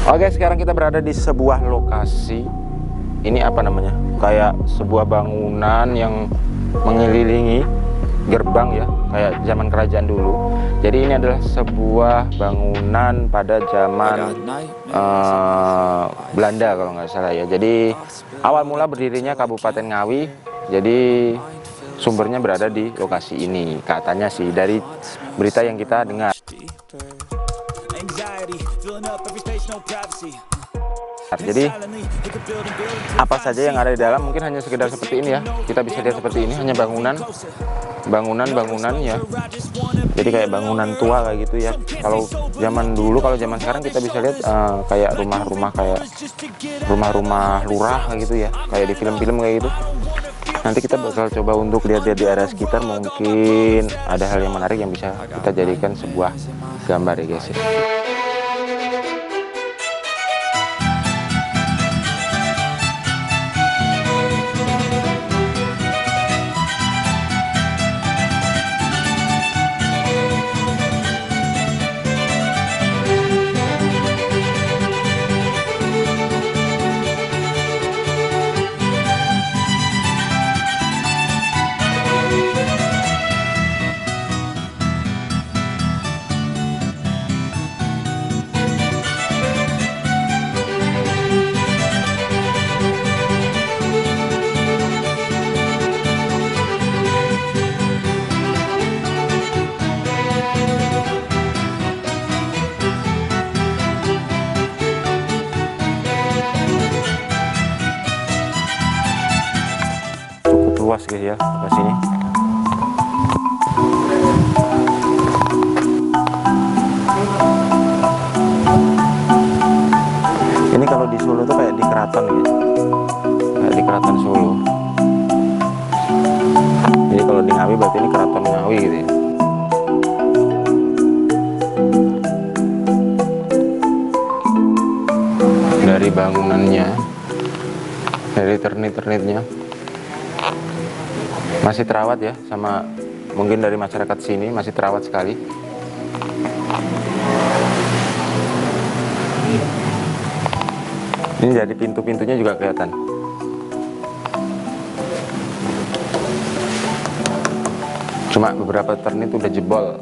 Oke, sekarang kita berada di sebuah lokasi. Ini apa namanya? Kayak sebuah bangunan yang mengelilingi gerbang ya, kayak zaman kerajaan dulu. Jadi ini adalah sebuah bangunan pada zaman Belanda kalau nggak salah ya. Jadi awal mula berdirinya Kabupaten Ngawi. Jadi sumbernya berada di lokasi ini, katanya sih dari berita yang kita dengar. Jadi apa saja yang ada di dalam mungkin hanya sekedar seperti ini ya. Kita bisa lihat seperti ini, hanya bangunan ya. Jadi kayak bangunan tua kayak gitu ya. Kalau zaman dulu, kalau zaman sekarang kita bisa lihat kayak rumah-rumah lurah kayak gitu ya, kayak di film-film kayak gitu. Nanti kita bakal coba untuk lihat-lihat di area sekitar, mungkin ada hal yang menarik yang bisa kita jadikan sebuah gambar ya guys. Luas guys ya ke sini. Ini kalau di Solo tuh kayak di keraton gitu. Kayak di keraton Solo. Jadi kalau di Ngawi berarti ini keraton Ngawi gitu ya. Dari bangunannya, dari ternit-ternitnya masih terawat ya, sama mungkin dari masyarakat sini masih terawat sekali. Ini dari pintu-pintunya juga kelihatan. Cuma beberapa ternit udah jebol.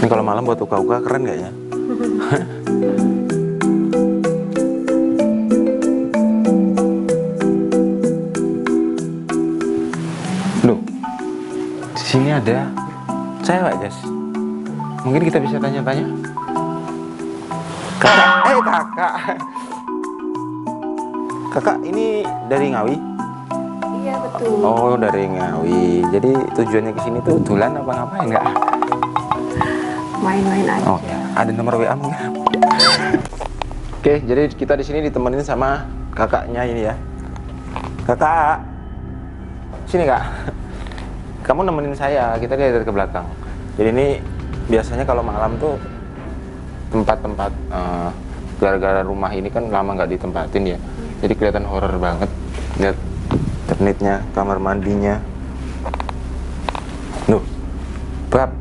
Ini kalau malam buat uka-uka keren gak ya? Di sini ada cewek guys. Mungkin kita bisa tanya-tanya. Kakak ini dari Ngawi? Iya betul. Oh, dari Ngawi. Jadi tujuannya ke sini tuh dulan apa ngapain nggak? Main-main aja. Oh ya, ada nomor WA mungkin? Oke, jadi kita di sini ditemenin sama kakaknya ini ya. Kakak, sini kak. Kamu nemenin saya, kita lihat dari ke belakang. Jadi ini biasanya kalau malam tuh tempat-tempat gara-gara rumah ini kan lama nggak ditempatin ya. Jadi kelihatan horor banget. Lihat ternitnya, kamar mandinya. Nuh, bab.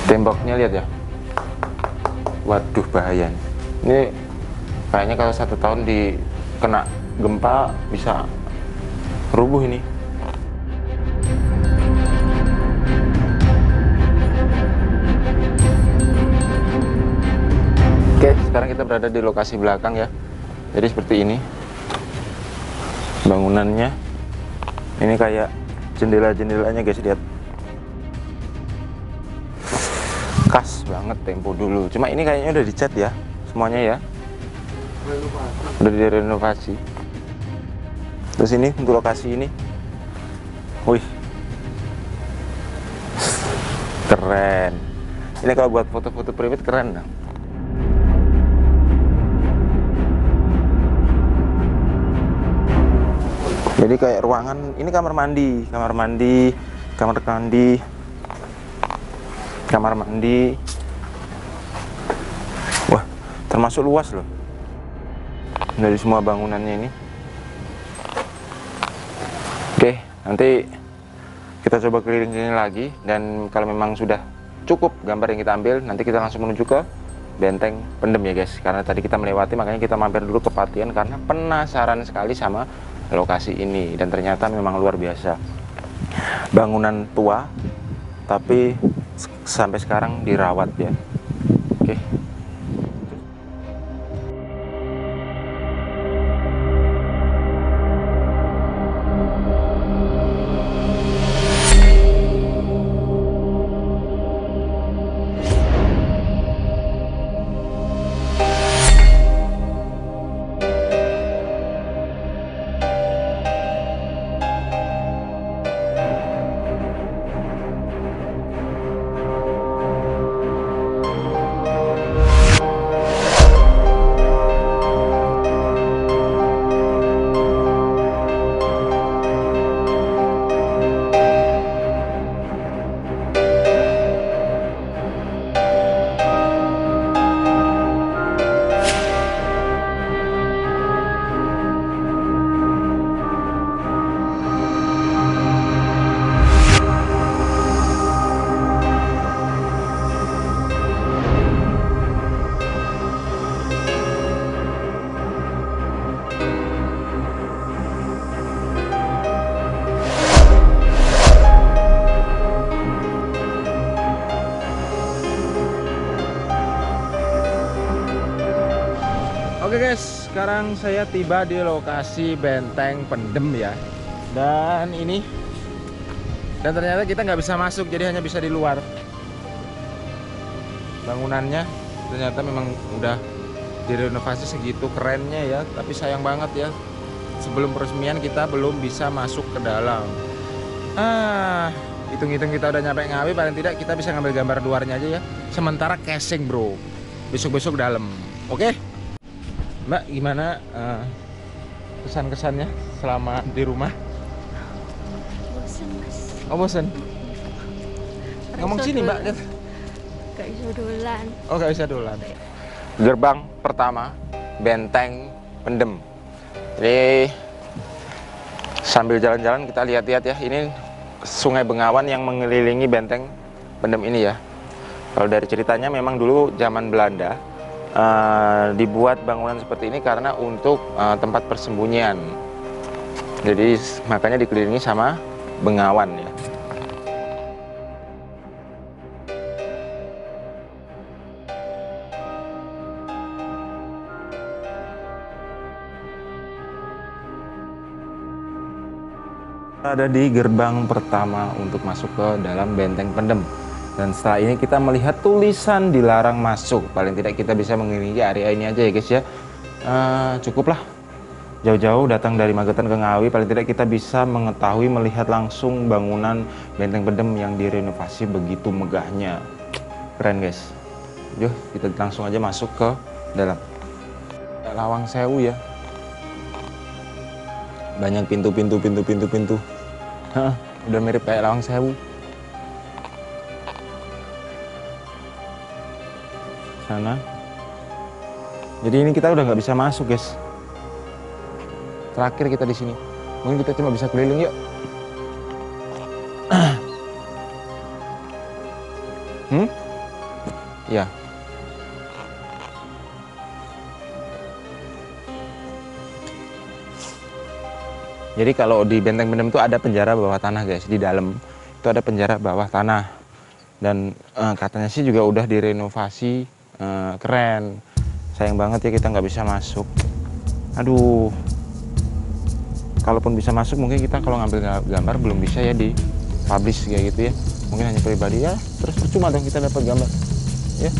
Temboknya lihat ya. Waduh bahaya. Ini kayaknya kalau 1 tahun kena gempa bisa rubuh ini. Oke, sekarang kita berada di lokasi belakang ya. Jadi seperti ini bangunannya. Ini kayak jendela-jendelanya guys, lihat. Khas banget tempo dulu. Cuma ini kayaknya udah dicat ya semuanya ya. Udah direnovasi. Terus ini untuk lokasi ini, wih, keren. Ini kalau buat foto-foto private keren dong. Jadi kayak ruangan, ini kamar mandi, wah, termasuk luas loh. Dari semua bangunannya ini. Oke, nanti kita coba keliling-keliling lagi, dan kalau memang sudah cukup gambar yang kita ambil, nanti kita langsung menuju ke Benteng Pendem ya guys. Karena tadi kita melewati, makanya kita mampir dulu ke Patian karena penasaran sekali sama lokasi ini, dan ternyata memang luar biasa. Bangunan tua tapi sampai sekarang dirawat ya. Oke. Oke guys, sekarang saya tiba di lokasi Benteng Pendem ya. Dan ternyata kita nggak bisa masuk, jadi hanya bisa di luar. Bangunannya ternyata memang udah direnovasi segitu kerennya ya. Tapi sayang banget ya, sebelum peresmian kita belum bisa masuk ke dalam. Hitung-hitung kita udah nyampe Ngawi, paling tidak kita bisa ngambil gambar luarnya aja ya. Sementara casing bro, besok-besok dalam. Oke? Mbak, gimana kesan-kesannya selama di rumah? Bosen mas. Oh bosen? Ngomong sini mbak. Gak bisa dolan. Oh gak bisa dolan. Gerbang pertama Benteng Pendem. Jadi sambil jalan-jalan kita lihat-lihat ya. Ini Sungai Bengawan yang mengelilingi Benteng Pendem ini ya. Kalau dari ceritanya memang dulu zaman Belanda dibuat bangunan seperti ini karena untuk tempat persembunyian. Jadi makanya dikelilingi sama bengawan ya. Ada di gerbang pertama untuk masuk ke dalam Benteng Pendem. Dan setelah ini kita melihat tulisan dilarang masuk. Paling tidak kita bisa mengelilingi area ini aja ya guys ya. Cukuplah jauh-jauh datang dari Magetan ke Ngawi, paling tidak kita bisa mengetahui, melihat langsung bangunan Benteng Pendem yang direnovasi begitu megahnya. Keren guys. Yuk kita langsung aja masuk ke dalam. Lawang Sewu ya. Banyak pintu. Udah mirip kayak Lawang Sewu. Sana. Jadi ini kita udah nggak bisa masuk guys. Terakhir kita di sini. Mungkin kita cuma bisa keliling yuk. Ya. Jadi kalau di Benteng Pendem itu ada penjara bawah tanah guys. Di dalam itu ada penjara bawah tanah. Dan katanya sih juga udah direnovasi. Keren. Sayang banget ya kita nggak bisa masuk. Aduh, kalaupun bisa masuk mungkin kita kalau ngambil gambar belum bisa ya di publish kayak gitu ya. Mungkin hanya pribadi ya. Terus percuma dong kita dapat gambar ya.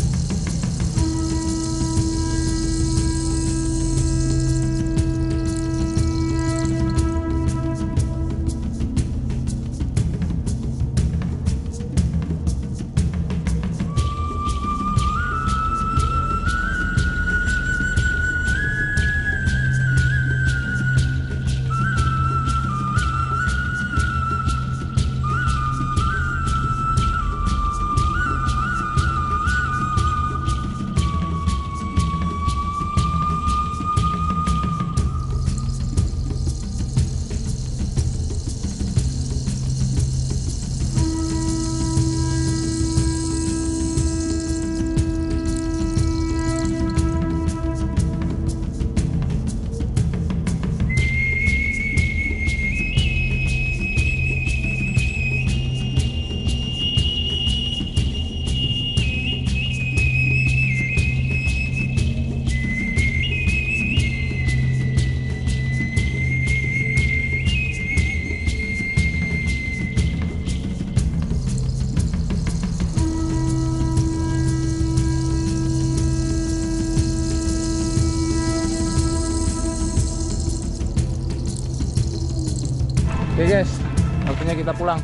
guys, waktunya kita pulang.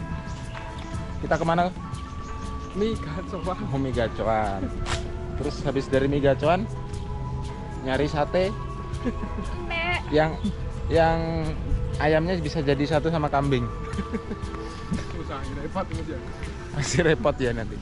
Kita kemana? Mie gacoan. Oh, mie gacoan. Terus habis dari mie gacoan nyari sate yang ayamnya bisa jadi satu sama kambing. Usahain repot Mas ya. Masih repot ya nanti.